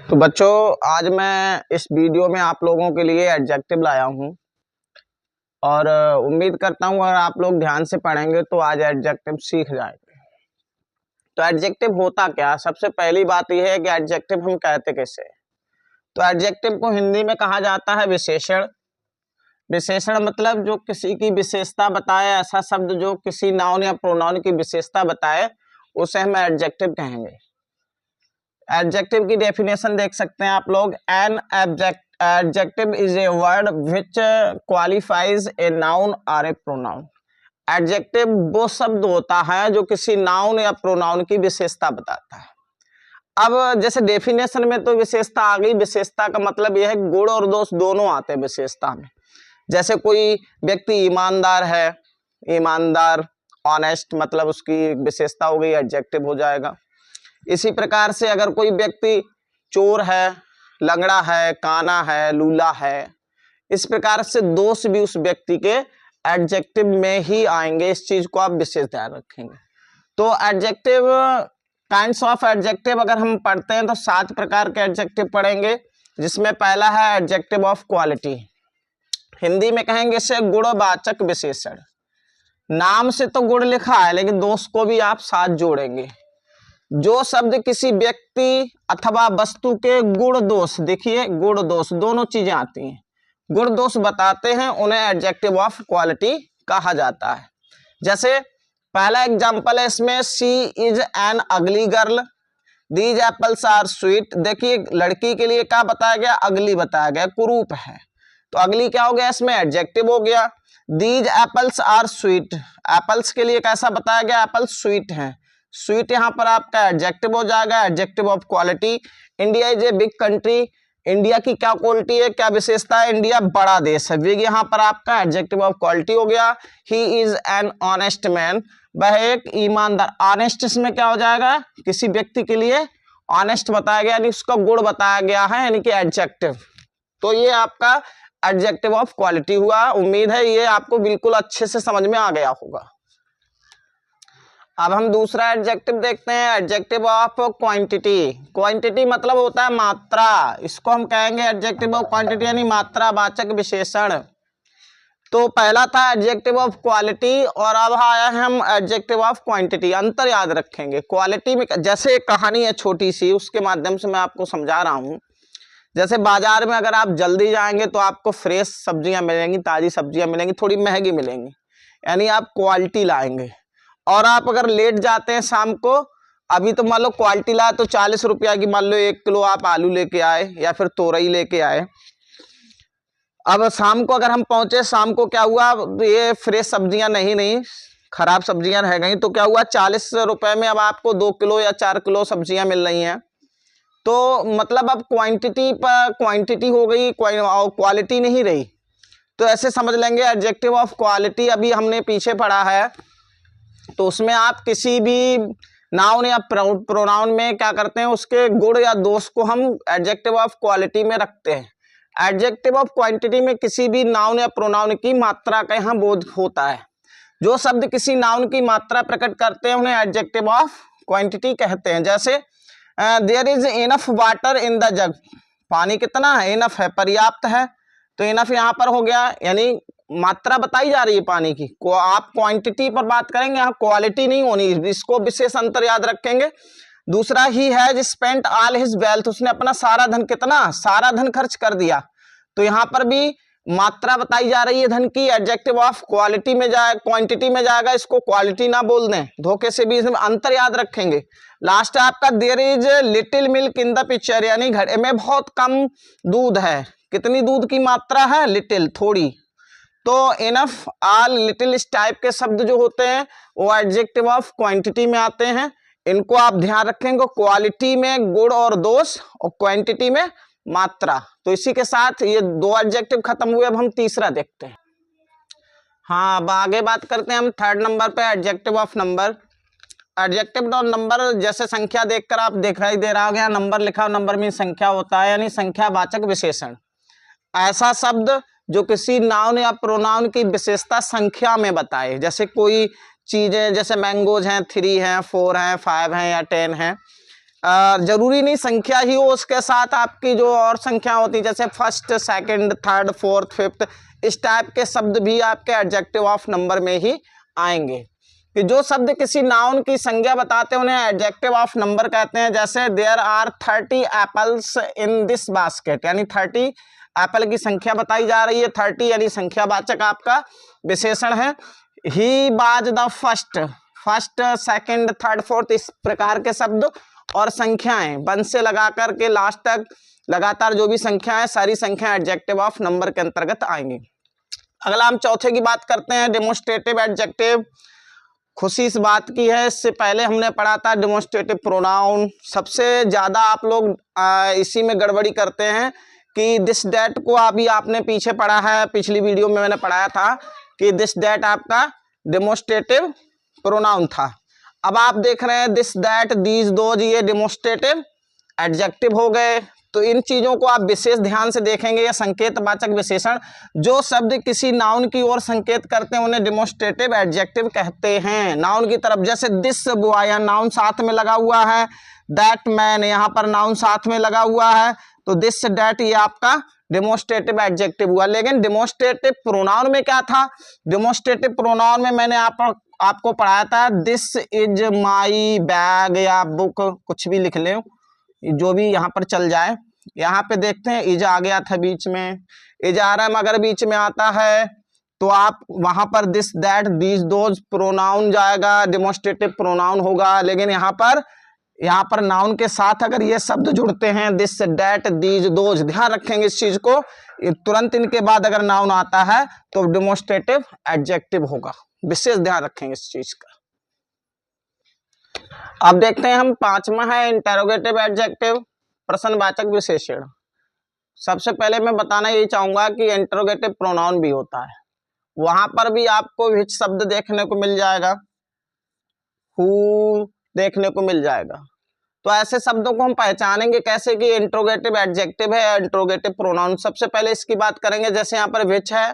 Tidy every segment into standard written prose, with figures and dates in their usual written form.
तो बच्चों, आज मैं इस वीडियो में आप लोगों के लिए एडजेक्टिव लाया हूँ और उम्मीद करता हूँ अगर आप लोग ध्यान से पढ़ेंगे तो आज एडजेक्टिव सीख जाएंगे। तो एडजेक्टिव होता क्या? सबसे पहली बात यह है कि एडजेक्टिव हम कहते कैसे हैं। तो एडजेक्टिव को हिंदी में कहा जाता है विशेषण। विशेषण मतलब जो किसी की विशेषता बताए, ऐसा शब्द जो किसी नाउन या प्रोनाउन की विशेषता बताए उसे हम एडजेक्टिव कहेंगे। एडजेक्टिव की डेफिनेशन देख सकते हैं आप लोग। An adjective is a word which qualifies a noun और ए प्रोनाउन। एडजेक्टिव वो शब्द होता है जो किसी नाउन या प्रोनाउन की विशेषता बताता है। अब जैसे डेफिनेशन में तो विशेषता आ गई। विशेषता का मतलब यह है गुण और दोष दोनों आते हैं विशेषता में। जैसे कोई व्यक्ति ईमानदार है, ईमानदार ऑनेस्ट मतलब उसकी विशेषता हो गई, एडजेक्टिव हो जाएगा। इसी प्रकार से अगर कोई व्यक्ति चोर है, लंगड़ा है, काना है, लूला है, इस प्रकार से दोष भी उस व्यक्ति के एडजेक्टिव में ही आएंगे। इस चीज को आप विशेष ध्यान रखेंगे। तो एडजेक्टिव, काइंड्स ऑफ एडजेक्टिव अगर हम पढ़ते हैं तो 7 प्रकार के एडजेक्टिव पढ़ेंगे, जिसमें पहला है एडजेक्टिव ऑफ क्वालिटी। हिंदी में कहेंगे इसे गुणवाचक विशेषण। नाम से तो गुण लिखा है लेकिन दोष को भी आप साथ जोड़ेंगे। जो शब्द किसी व्यक्ति अथवा वस्तु के गुण दोष, देखिए गुण दोष दोनों चीजें आती हैं, गुण दोष बताते हैं, उन्हें एडजेक्टिव ऑफ क्वालिटी कहा जाता है। जैसे पहला एग्जांपल है इसमें, she is an ugly girl, these apples are sweet. देखिए लड़की के लिए क्या बताया गया? अगली बताया गया, कुरूप है। तो अगली क्या हो गया? इसमें एडजेक्टिव हो गया। These apples are sweet, apples के लिए कैसा बताया गया? एप्पल स्वीट है। स्वीट यहाँ पर आपका एडजेक्टिव हो जाएगा, adjective of quality. India is a big country, India की क्या क्वालिटी है, क्या विशेषता है? इंडिया बड़ा देश है। बिग यहाँ पर आपका एडजेक्टिव ऑफ क्वालिटी हो गया। He is an honest man, वह एक ईमानदार। ऑनेस्ट इसमें क्या हो जाएगा? किसी व्यक्ति के लिए ऑनेस्ट बताया गया, यानी उसका गुण बताया गया है, यानी कि एडजेक्टिव। तो ये आपका एडजेक्टिव ऑफ क्वालिटी हुआ। उम्मीद है ये आपको बिल्कुल अच्छे से समझ में आ गया होगा। अब हम दूसरा एडजेक्टिव देखते हैं, एडजेक्टिव ऑफ क्वांटिटी। क्वांटिटी मतलब होता है मात्रा, इसको हम कहेंगे एडजेक्टिव ऑफ क्वांटिटी, यानी मात्रावाचक विशेषण। तो पहला था एडजेक्टिव ऑफ क्वालिटी और अब आया है हम एडजेक्टिव ऑफ क्वांटिटी। अंतर याद रखेंगे। क्वालिटी में जैसे एक कहानी है छोटी सी, उसके माध्यम से मैं आपको समझा रहा हूँ। जैसे बाजार में अगर आप जल्दी जाएंगे तो आपको फ्रेश सब्जियां मिलेंगी, ताजी सब्जियां मिलेंगी, थोड़ी महंगी मिलेंगी, यानी आप क्वालिटी लाएंगे। और आप अगर लेट जाते हैं शाम को, अभी तो मान लो क्वालिटी लाए तो 40 रुपया की मान लो 1 किलो आप आलू लेके आए या फिर तोरई लेके आए। अब शाम को अगर हम पहुंचे, शाम को क्या हुआ? ये फ्रेश सब्जियां नहीं खराब सब्जियां रह गई। तो क्या हुआ? 40 रुपए में अब आपको 2 किलो या 4 किलो सब्जियां मिल रही हैं। तो मतलब अब क्वांटिटी पर क्वांटिटी हो गई, क्वालिटी नहीं रही। तो ऐसे समझ लेंगे एडजेक्टिव ऑफ क्वालिटी अभी हमने पीछे पढ़ा है। तो उसमें आप किसी भी नाउन या प्रोनाउन में क्या करते हैं? उसके गुण या दोष को हम एडजेक्टिव ऑफ क्वालिटी में रखते हैं। एडजेक्टिव ऑफ क्वांटिटी में किसी भी नाउन या प्रोनाउन की मात्रा का यहाँ बोध होता है। जो शब्द किसी नाउन की मात्रा प्रकट करते हैं उन्हें एडजेक्टिव ऑफ क्वांटिटी कहते हैं। जैसे there is enough water in the jug, पानी कितना है? इनफ है, पर्याप्त है। तो इनफ यहाँ पर हो गया, यानी मात्रा बताई जा रही है पानी की। आप क्वांटिटी पर बात करेंगे, यहाँ क्वालिटी नहीं होनी, इसको विशेष अंतर याद रखेंगे। दूसरा, he has spent all his wealth, उसने अपना सारा धन, कितना? सारा धन खर्च कर दिया। तो यहाँ पर भी मात्रा बताई जा रही है धन की, एडजेक्टिव ऑफ क्वालिटी में जाए, क्वांटिटी में जाएगा, इसको क्वालिटी ना बोल दें धोखे से भी, इसमें अंतर याद रखेंगे। लास्ट आपका there is little milk in the picture, यानी घड़े में बहुत कम दूध है। कितनी दूध की मात्रा है? लिटिल, थोड़ी। तो इनफ, ऑल, लिटिल, इस टाइप के शब्द जो होते हैं वो एडजेक्टिव ऑफ क्वांटिटी में आते हैं। इनको आप ध्यान रखेंगे। क्वालिटी में गुण और दोष और क्वांटिटी में मात्रा। तो इसी के साथ ये 2 एडजेक्टिव खत्म हुए। अब हम तीसरा देखते हैं। हाँ, अब आगे बात करते हैं हम 3rd नंबर पे, adjective of number. Adjective of number, जैसे संख्या देखकर आप दिखाई दे रहा होगा, नंबर लिखा, नंबर में संख्या होता है, यानी संख्यावाचक विशेषण। ऐसा शब्द जो किसी नाउन या प्रोनाउन की विशेषता संख्या में बताए। जैसे कोई चीजें, जैसे मैंगोज हैं, 3 हैं, 4 हैं, 5 हैं या 10 हैं, जरूरी नहीं संख्या ही हो, उसके साथ आपकी जो और संख्या होती है जैसे first, second, third, fourth, fifth, इस टाइप के शब्द भी आपके एडजेक्टिव ऑफ नंबर में ही आएंगे। कि जो शब्द किसी नाउन की संज्ञा बताते हैं उन्हें एडजेक्टिव ऑफ नंबर कहते हैं। जैसे there are 30 apples in this basket, यानी 30 एप्पल की संख्या बताई जा रही है। 30 यानी संख्यावाचक आपका विशेषण है। He was the first, first, second, third, fourth, इस प्रकार के शब्द और संख्याएं वन से लगा करके लास्ट तक लगातार जो भी संख्या है सारी संख्या एडजेक्टिव ऑफ नंबर के अंतर्गत आएंगी। अगला हम चौथे की बात करते हैं, डेमोन्स्ट्रेटिव एडजेक्टिव। खुशी इस बात की है, इससे पहले हमने पढ़ा था डेमोन्स्ट्रेटिव प्रोनाउन। सबसे ज्यादा आप लोग इसी में गड़बड़ी करते हैं कि दिस दैट को अभी आपने पीछे पढ़ा है, पिछली वीडियो में मैंने पढ़ाया था कि दिस दैट आपका डेमोन्स्ट्रेटिव प्रोनाउन था। अब आप देख रहे हैं दिस दैट दीज दोज, ये डेमोन्स्ट्रेटिव एडजेक्टिव हो गए। तो इन चीजों को आप विशेष ध्यान से देखेंगे। ये संकेतवाचक विशेषण जो शब्द किसी नाउन की ओर संकेत करते हैं उन्हें डेमोन्स्ट्रेटिव एडजेक्टिव कहते हैं, नाउन की तरफ। जैसे दिस बॉय, यहाँ नाउन साथ में लगा हुआ है। दैट मैन, यहाँ पर नाउन साथ में लगा हुआ है। तो दिस दैट ये आपका डेमोन्स्ट्रेटिव एडजेक्टिव हुआ। लेकिन डेमोन्स्ट्रेटिव प्रोनाउन में क्या था? डेमोन्स्ट्रेटिव प्रोनाउन में मैंने आपको पढ़ाया था दिस इज माई बैग या बुक, कुछ भी लिख लें जो भी यहाँ पर चल जाए। यहाँ पे देखते हैं इज आ गया था बीच में, इज आ रहा है मगर बीच में आता है तो आप वहां पर this that these those pronoun जाएगा, डेमोन्स्ट्रेटिव प्रोनाउन होगा। लेकिन यहाँ पर नाउन के साथ अगर ये शब्द जुड़ते हैं दिस दैट दीज दोज, ध्यान रखेंगे इस चीज को, तुरंत इनके बाद अगर नाउन आता है तो डेमोन्स्ट्रेटिव एडजेक्टिव होगा, विशेष ध्यान रखेंगे इस चीज का। अब देखते हैं हम पांचवा है इंटेरोगेटिव एडजेक्टिव, प्रश्नवाचक विशेषण। सबसे पहले मैं बताना यही चाहूंगा कि इंटेरोगेटिव प्रोनाउन भी होता है, वहां पर भी आपको व्हिच शब्द देखने को मिल जाएगा, हु देखने को मिल जाएगा। तो ऐसे शब्दों को हम पहचानेंगे कैसे कि इंटेरोगेटिव एडजेक्टिव है या इंटेरोगेटिव प्रोनाउन। सबसे पहले इसकी बात करेंगे, जैसे यहाँ पर व्हिच है,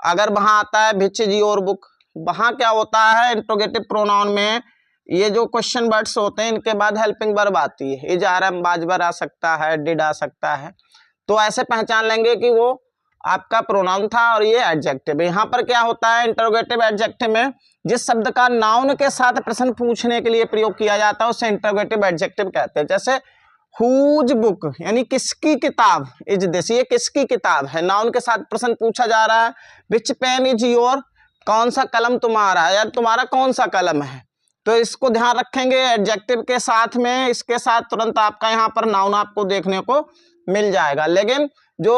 अगर वहां आता है व्हिच इज योर बुक, वहां क्या होता है इंटेरोगेटिव प्रोनाउन में ये जो क्वेश्चन वर्ड्स होते हैं इनके बाद हेल्पिंग वर्ब आती है। इज, आर, एम, वाज, वर आ सकता है, डिड आ सकता है। तो ऐसे पहचान लेंगे कि वो आपका प्रोनाउन था और ये एडजेक्टिव है। यहाँ पर क्या होता है इंटेरोगेटिव एडजेक्टिव में जिस शब्द का नाउन के साथ प्रश्न पूछने के लिए प्रयोग किया जाता है उसे इंटेरोगेटिव एडजेक्टिव कहते हैं। जैसे हुज बुक यानी किसकी किताब, इज दिस, ये किसकी किताब है, नाउन के साथ प्रश्न पूछा जा रहा है। विच पेन इज योर, कौन सा कलम तुम्हारा है, यार तुम्हारा कौन सा कलम है। तो इसको ध्यान रखेंगे एडजेक्टिव के साथ में, इसके साथ तुरंत आपका यहाँ पर नाउन आपको देखने को मिल जाएगा। लेकिन जो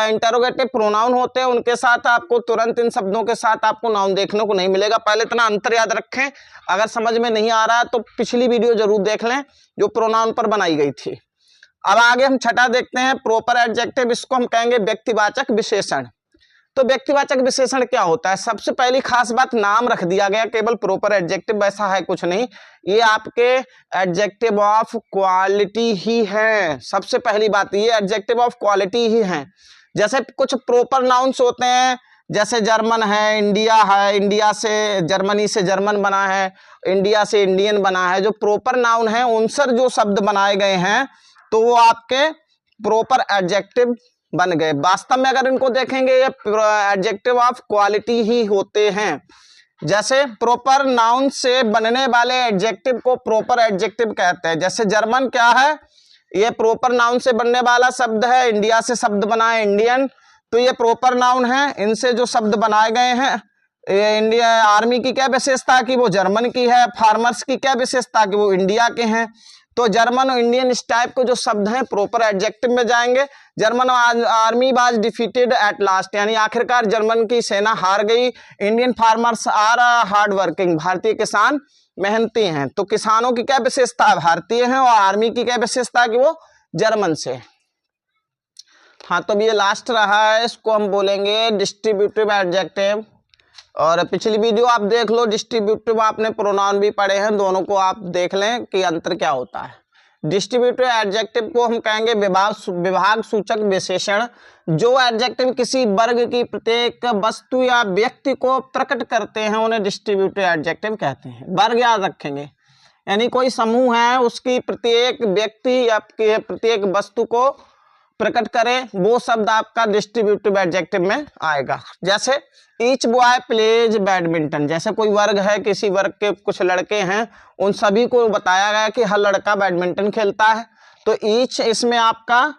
इंटेरोगेटिव प्रोनाउन होते हैं उनके साथ आपको तुरंत इन शब्दों के साथ आपको नाउन देखने को नहीं मिलेगा। पहले इतना अंतर याद रखें, अगर समझ में नहीं आ रहा है तो पिछली वीडियो जरूर देख लें जो प्रोनाउन पर बनाई गई थी। अब आगे हम छठा देखते हैं प्रॉपर एडजेक्टिव, इसको हम कहेंगे व्यक्तिवाचक विशेषण। तो व्यक्तिवाचक विशेषण क्या होता है? सबसे पहली खास बात नाम रख दिया गया, केवल प्रॉपर एडजेक्टिव वैसा है कुछ नहीं, ये आपके एडजेक्टिव ऑफ क्वालिटी ही है। सबसे पहली बात ये एडजेक्टिव ऑफ क्वालिटी ही है। जैसे कुछ प्रॉपर नाउन्स होते हैं, जैसे जर्मन है, इंडिया है, इंडिया से जर्मनी से जर्मन बना है, इंडिया से इंडियन बना है। जो प्रॉपर नाउन है उनसे जो शब्द बनाए गए हैं तो वो आपके प्रॉपर एडजेक्टिव बन गए। वास्तव में अगर इनको देखेंगे ये एडजेक्टिव ऑफ क्वालिटी ही होते हैं। जैसे प्रॉपर नाउन से बनने वाले एडजेक्टिव को प्रॉपर एडजेक्टिव कहते हैं। जैसे जर्मन क्या है, ये प्रॉपर नाउन से बनने वाला शब्द है, इंडिया से शब्द बना है इंडियन, तो ये प्रॉपर नाउन है। इनसे जो शब्द बनाए गए हैं, ये इंडिया आर्मी की क्या विशेषता कि वो जर्मन की है, फार्मर्स की क्या विशेषता कि वो इंडिया के हैं। तो जर्मन और इंडियन इस टाइप के जो शब्द हैं प्रॉपर एडजेक्टिव में जाएंगे। German army was defeated at last, यानी आखिरकार जर्मन की सेना हार गई। Indian farmers are hard working, भारतीय किसान मेहनती हैं। तो किसानों की क्या विशेषता, भारतीय हैं, और आर्मी की क्या विशेषता कि वो जर्मन से। हाँ, तो ये लास्ट रहा है, इसको हम बोलेंगे डिस्ट्रीब्यूटिव एडजेक्टिव। और पिछली वीडियो आप देख लो, डिस्ट्रीब्यूटिव आपने प्रोनाउन भी पढ़े हैं, दोनों को आप देख लें कि अंतर क्या होता है। डिस्ट्रीब्यूटिव एडजेक्टिव को हम कहेंगे विभाग सूचक विशेषण। जो एडजेक्टिव किसी वर्ग की प्रत्येक वस्तु या व्यक्ति को प्रकट करते हैं उन्हें डिस्ट्रीब्यूटिव एडजेक्टिव कहते हैं। वर्ग याद रखेंगे, यानी कोई समूह है उसकी प्रत्येक व्यक्ति या प्रत्येक वस्तु को प्रकट करे, वो शब्द आपका डिस्ट्रीब्यूटिव एडजेक्टिव में आएगा। जैसे ईच बॉय प्लेज बैडमिंटन, जैसे कोई वर्ग है, किसी वर्ग के कुछ लड़के हैं, उन सभी को बताया गया कि हर लड़का बैडमिंटन खेलता है, तो ईच इसमें आपका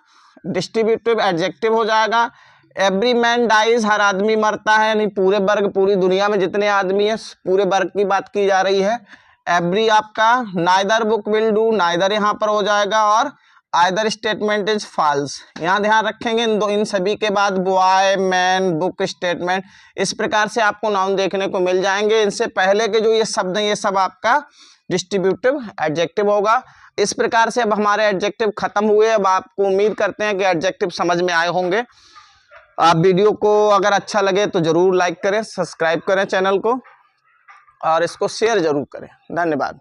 डिस्ट्रीब्यूटिव एडजेक्टिव हो जाएगा। एवरी मैन डाइज, हर आदमी मरता है, यानी पूरे वर्ग, पूरी दुनिया में जितने आदमी हैं पूरे वर्ग की बात की जा रही है। एवरी आपका neither book will do, neither यहाँ पर हो जाएगा, और आइदर स्टेटमेंट इज फॉल्स, यहाँ ध्यान रखेंगे इन सभी के बाद बॉय, मैन, बुक, स्टेटमेंट, इस प्रकार से आपको नाउन देखने को मिल जाएंगे। इनसे पहले के जो ये शब्द हैं ये सब आपका डिस्ट्रीब्यूटिव एडजेक्टिव होगा। इस प्रकार से अब हमारे एडजेक्टिव खत्म हुए। अब आपको उम्मीद करते हैं कि एडजेक्टिव समझ में आए होंगे। आप वीडियो को अगर अच्छा लगे तो जरूर लाइक करें, सब्सक्राइब करें चैनल को, और इसको शेयर जरूर करें। धन्यवाद।